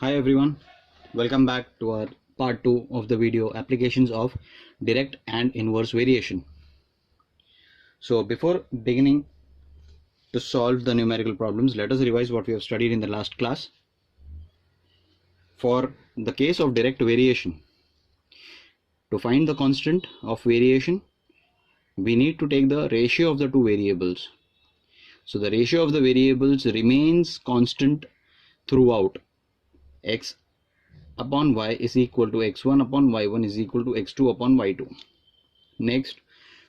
Hi everyone, welcome back to our part 2 of the video applications of direct and inverse variation. So before beginning to solve the numerical problems, let us revise what we have studied in the last class. For the case of direct variation, to find the constant of variation, we need to take the ratio of the two variables. So the ratio of the variables remains constant throughout. X upon y is equal to x1 upon y1 is equal to x2 upon y2. Next,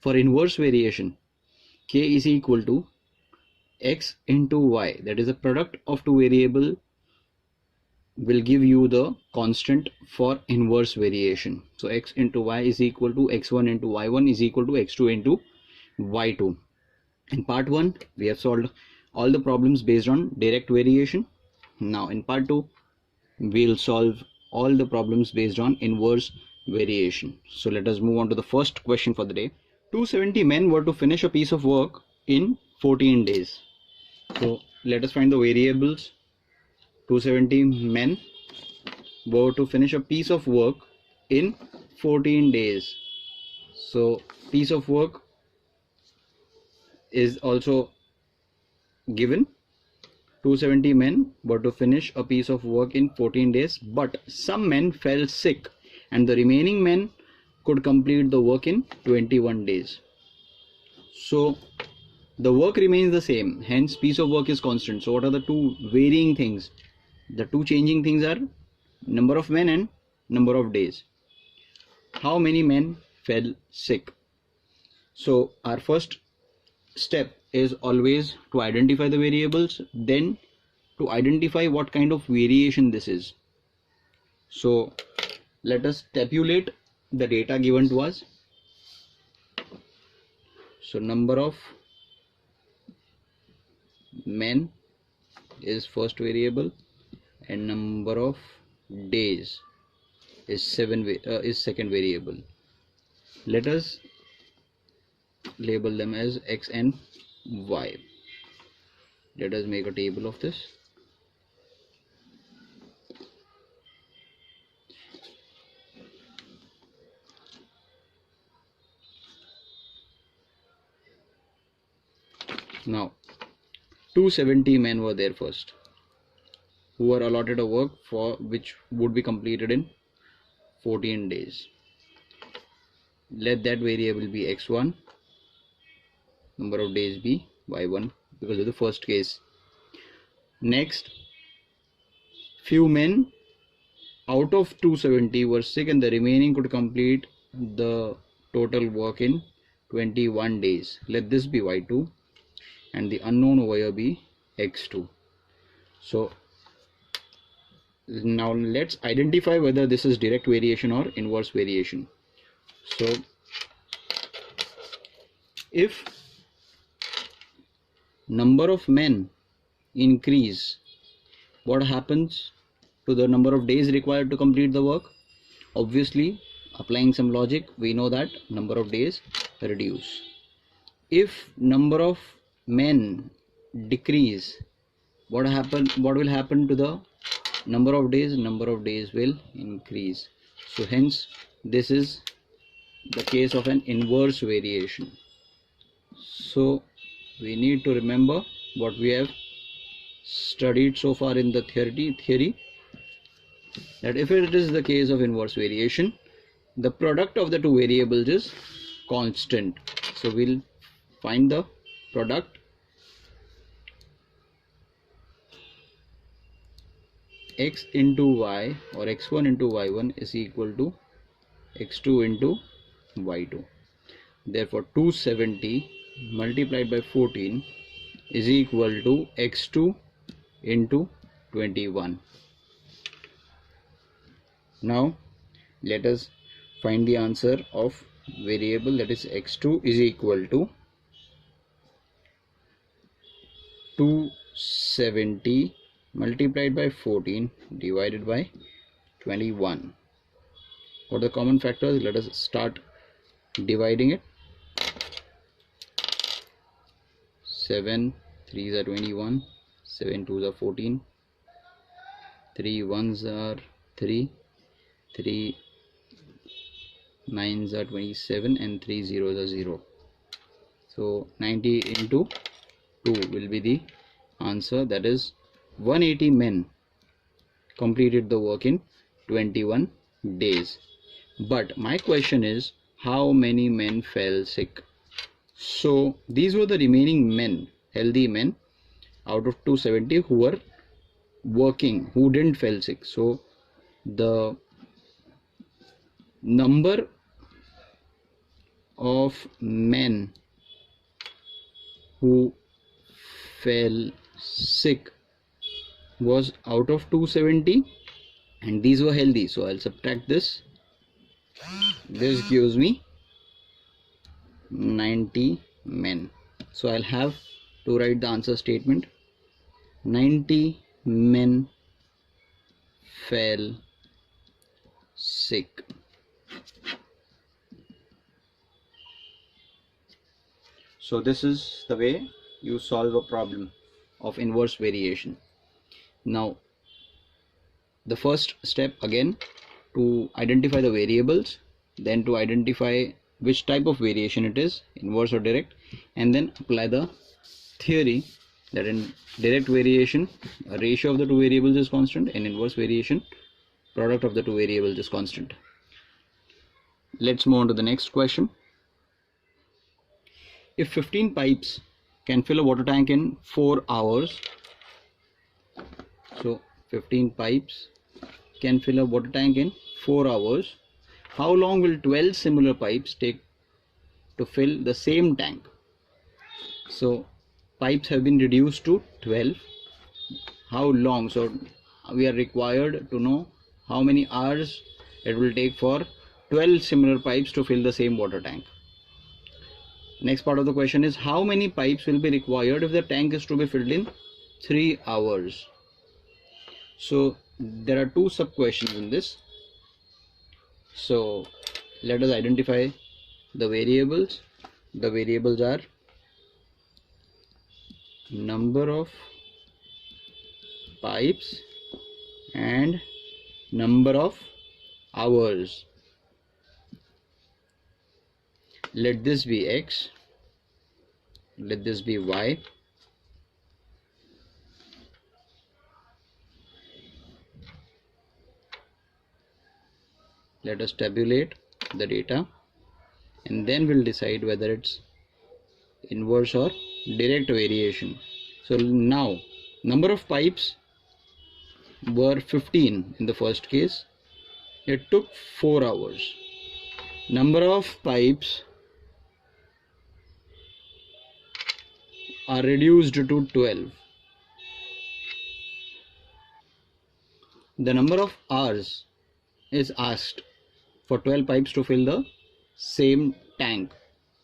for inverse variation, k is equal to x into y, that is the product of two variable, will give you the constant for inverse variation. So x into y is equal to x1 into y1 is equal to x2 into y2. In part 1 we have solved all the problems based on direct variation. Now in part 2 we'll solve all the problems based on inverse variation. So let us move on to the first question for the day. 270 men were to finish a piece of work in 14 days. So let us find the variables. 270 men were to finish a piece of work in 14 days. So piece of work is also given. 270 men were to finish a piece of work in 14 days, but some men fell sick and the remaining men could complete the work in 21 days. So the work remains the same, hence piece of work is constant. So what are the two varying things? The two changing things are number of men and number of days. How many men fell sick? So our first step is always to identify the variables, then to identify what kind of variation this is. So let us tabulate the data given to us. So number of men is first variable and number of days is second variable. Let us label them as x and y. Let us make a table of this. Now 270 men were there first, who were allotted a work for which would be completed in 14 days. Let that variable be x1, number of days be y1 because of the first case. Next, few men out of 270 were sick and the remaining could complete the total work in 21 days. Let this be y2 and the unknown over here be x2. So now let's identify whether this is direct variation or inverse variation. So if number of men increase, what happens to the number of days required to complete the work? Obviously, applying some logic, we know that number of days reduce. If number of men decrease, what will happen to the number of days? Number of days will increase. So hence this is the case of an inverse variation. So we need to remember what we have studied so far in the theory, that if it is the case of inverse variation, the product of the two variables is constant. So we'll find the product x into y or x1 into y1 is equal to x2 into y2. Therefore 270 multiplied by 14 is equal to x2 into 21. Now let us find the answer of variable, that is x2 is equal to 270 multiplied by 14 divided by 21. For the common factors, let us start dividing it. 7 3s are 21, 7 2s are 14, 3 ones are 3, 3 9s are 27, and 3 zeros are 0. So 90 into 2 will be the answer. That is 180 men completed the work in 21 days. But my question is, how many men fell sick? So these were the remaining men, healthy men out of 270 who were working, who didn't fell sick. So the number of men who fell sick was out of 270, and these were healthy. So I'll subtract this. This gives me 90 men. So I'll have to write the answer statement. 90 men fell sick. So this is the way you solve a problem of inverse variation. Now the first step, again, to identify the variables, then to identify which type of variation it is, inverse or direct, and then apply the theory that in direct variation a ratio of the two variables is constant, and inverse variation product of the two variables is constant. Let's move on to the next question. If 15 pipes can fill a water tank in 4 hours, so 15 pipes can fill a water tank in 4 hours, how long will 12 similar pipes take to fill the same tank? So pipes have been reduced to 12. How long? So we are required to know how many hours it will take for 12 similar pipes to fill the same water tank. Next part of the question is, how many pipes will be required if the tank is to be filled in 3 hours? So there are two sub questions in this. So let us identify the variables. The variables are number of pipes and number of hours. Let this be x, let this be y. Let us tabulate the data, and then we'll decide whether it's inverse or direct variation. So now number of pipes were 15 in the first case. It took 4 hours. Number of pipes are reduced to 12. The number of hours is asked for 12 pipes to fill the same tank.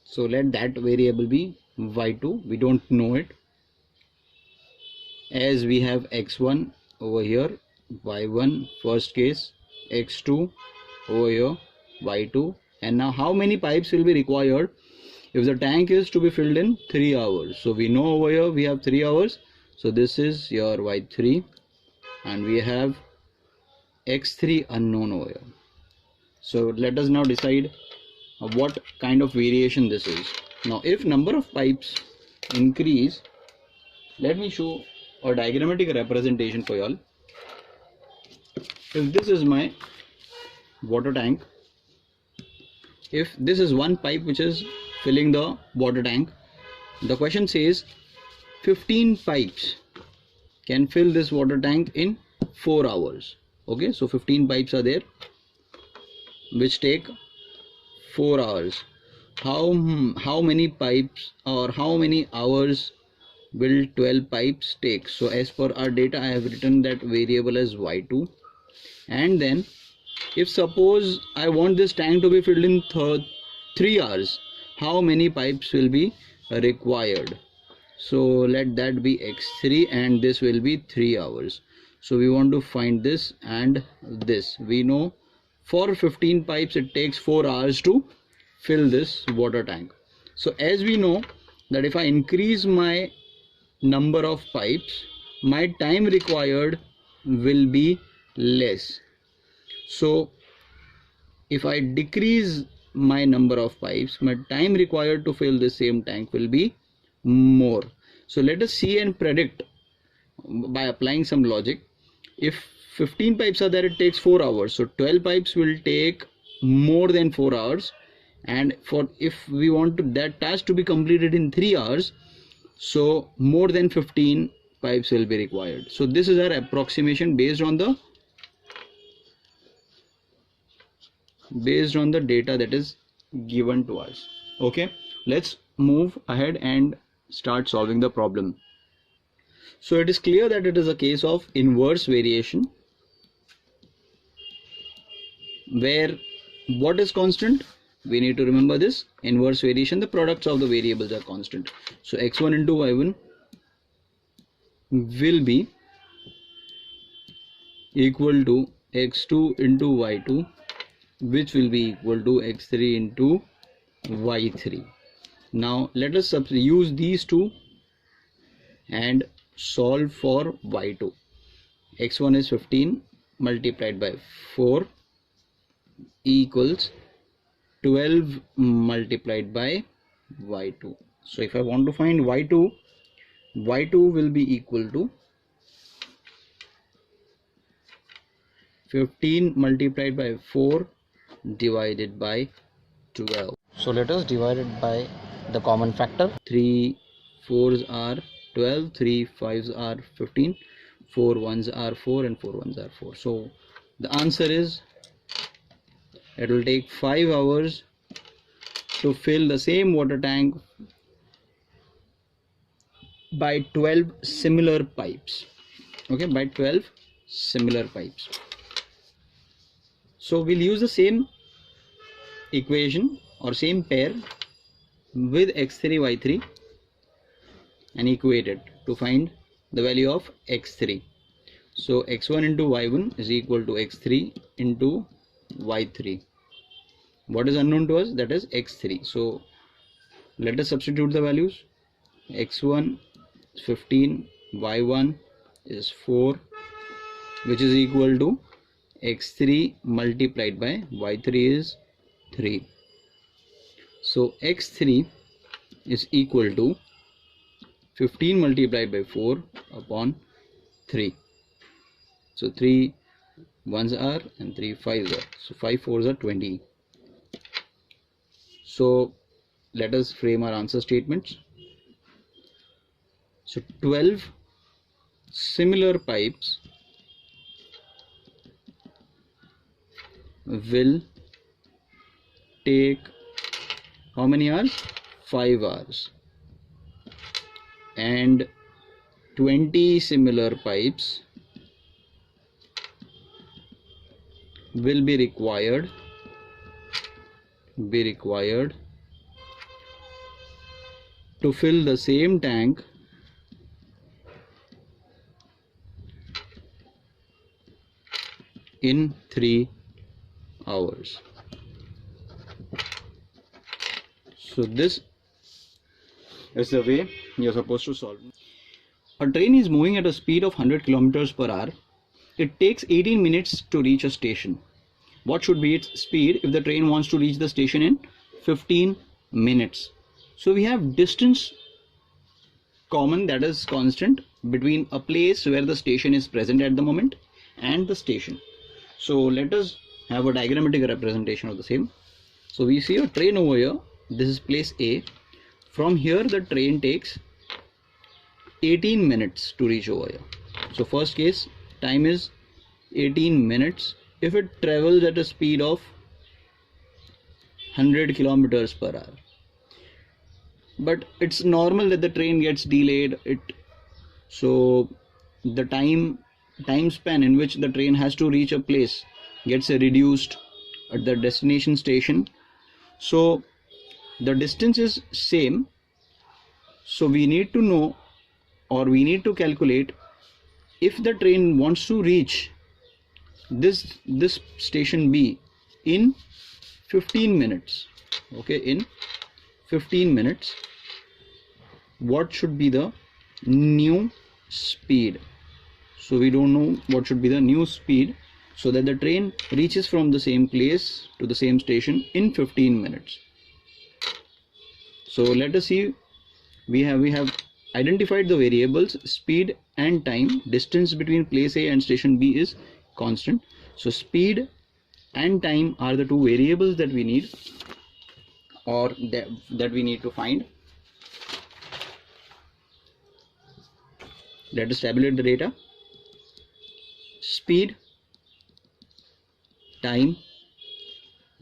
So let that variable be y2. We don't know it, as we have x1 over here, y1 first case, x2 over here, y2. And now how many pipes will be required if the tank is to be filled in 3 hours? So we know over here we have 3 hours. So this is your y3, and we have x3 unknown over here. So let us now decide what kind of variation this is. Now if number of pipes increase, let me show a diagrammatic representation for y'all. If this is my water tank, if this is one pipe which is filling the water tank, the question says 15 pipes can fill this water tank in 4 hours. Okay, so 15 pipes are there which take 4 hours. How many pipes or how many hours will 12 pipes take? So as per our data, I have written that variable as y2. And then if suppose I want this tank to be filled in 3 hours, how many pipes will be required? So let that be x3, and this will be 3 hours. So we want to find this and this. We know for 15 pipes it takes 4 hours to fill this water tank. So as we know that if I increase my number of pipes, my time required will be less. So if I decrease my number of pipes, my time required to fill the same tank will be more. So let us see and predict by applying some logic. If 15 pipes are there, it takes 4 hours. So 12 pipes will take more than 4 hours. And if we want that task to be completed in 3 hours, so more than 15 pipes will be required. So this is our approximation based on the data that is given to us. Okay, let's move ahead and start solving the problem. So it is clear that it is a case of inverse variation, where what is constant? We need to remember this inverse variation, the products of the variables are constant. So x1 into y1 will be equal to x2 into y2, which will be equal to x3 into y3. Now let us use these two and solve for y2. x1 is 15 multiplied by 4 equals 12 multiplied by y2. So if I want to find y2 will be equal to 15 multiplied by 4 divided by 12. So let us divide it by the common factor. 3 4s are 12, 3 5s are 15, 4 1s are 4 and 4 1s are 4. So the answer is, it will take 5 hours to fill the same water tank by 12 similar pipes. Okay, by 12 similar pipes. So we'll use the same equation or same pair with x3 y3 and equate it to find the value of x3. So x1 into y1 is equal to x3 into y3. What is unknown to us? That is x3. So let us substitute the values. x1 is 15, y1 is 4, which is equal to x3 multiplied by y3 is 3. So x3 is equal to 15 multiplied by 4 upon 3. So 3 1s are and 3 5s are. So 5 4s are 20. So let us frame our answer statements. So 12 similar pipes will take how many hours? 5 hours. And 20 similar pipes will be required to fill the same tank in 3 hours. So this is the way you're supposed to solve. A train is moving at a speed of 100 kilometers per hour. It takes 18 minutes to reach a station. What should be its speed if the train wants to reach the station in 15 minutes? So we have distance common, that is constant, between a place where the station is present at the moment and the station. So let us have a diagrammatic representation of the same. So we see a train over here. This is place A. From here the train takes 18 minutes to reach over here. So first case, time is 18 minutes if it travels at a speed of 100 kilometers per hour. But it's normal that the train gets delayed. So the time span in which the train has to reach a place gets reduced at the destination station. So the distance is same. So we need to know, or we need to calculate, if the train wants to reach this station B in 15 minutes. Okay, in 15 minutes, what should be the new speed? so we don't know what should be the new speed, so that the train reaches from the same place to the same station in 15 minutes. So let us see, we have identified the variables speed and time. Distance between place A and station B is constant, so speed and time are the two variables that we need, or that we need to find. Let us tabulate the data. Speed, time,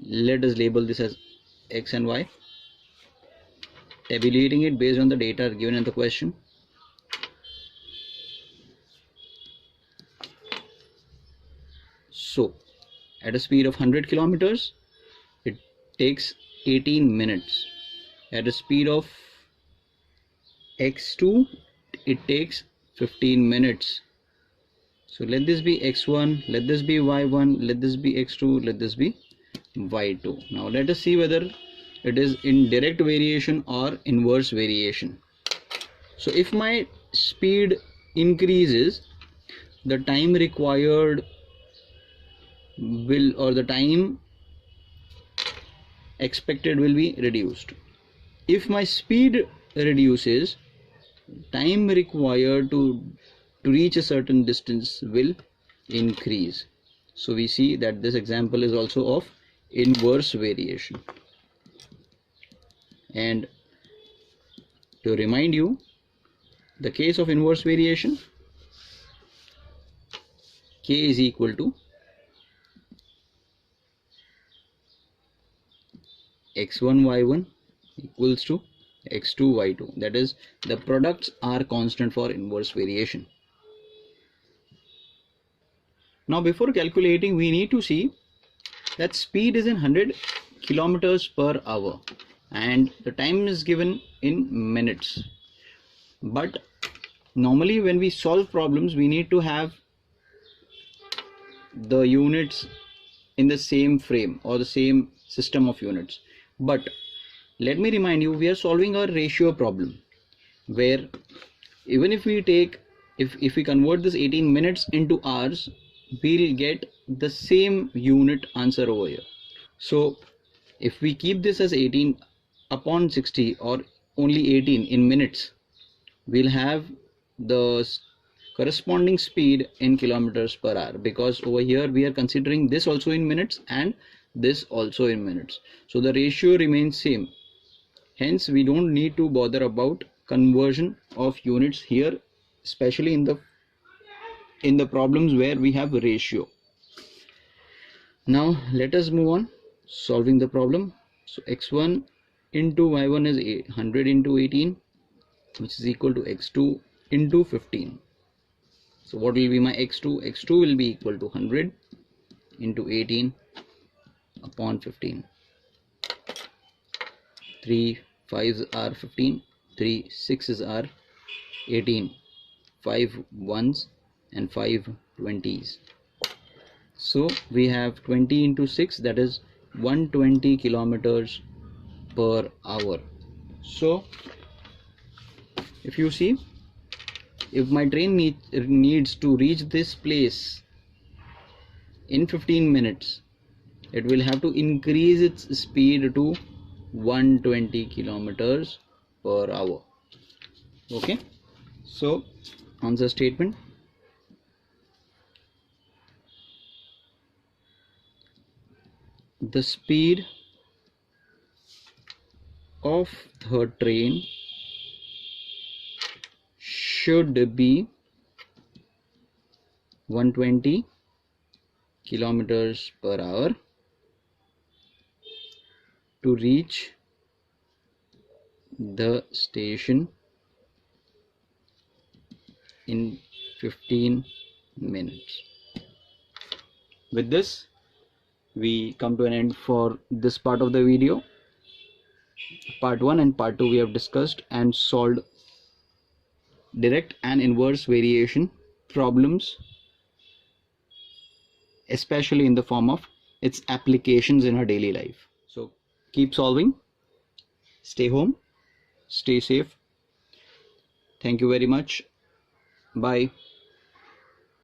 let us label this as x and y, tabulating it based on the data given in the question. So at a speed of 100 kilometers, it takes 18 minutes. At a speed of x2, it takes 15 minutes. So let this be x1, let this be y1, let this be x2, let this be y2. Now let us see whether it is in direct variation or inverse variation. So if my speed increases, the time required will, or the time expected will be reduced. If my speed reduces, time required to reach a certain distance will increase. So we see that this example is also of inverse variation. And to remind you, the case of inverse variation, k is equal to x1 y1 equals to x2 y2, that is, the products are constant for inverse variation. Now before calculating, we need to see that speed is in 100 kilometers per hour and the time is given in minutes. But normally when we solve problems, we need to have the units in the same frame or the same system of units. But let me remind you, we are solving a ratio problem where even if we take, if we convert this 18 minutes into hours, we'll get the same unit answer over here. So if we keep this as 18 upon 60 or only 18 in minutes, we'll have the corresponding speed in kilometers per hour, because over here we are considering this also in minutes and this also in minutes. So the ratio remains same. Hence we don't need to bother about conversion of units here, especially in the problems where we have ratio. Now let us move on solving the problem. So x1 into y1 is 100 into 18, which is equal to x2 into 15. So what will be my x2? X2 will be equal to 100 into 18 upon 15. 3 5s are 15, 3 6s are 18, 5 1s and 5 20s. So we have 20 into 6, that is 120 kilometers per hour. So if you see, if my train needs to reach this place in 15 minutes, it will have to increase its speed to 120 kilometers per hour. Okay, so answer statement: the speed of the train should be 120 kilometers per hour to reach the station in 15 minutes. With this, we come to an end for this part of the video. Part 1 and part 2 we have discussed and solved direct and inverse variation problems, especially in the form of its applications in our daily life. So keep solving, stay home, stay safe. Thank you very much. Bye.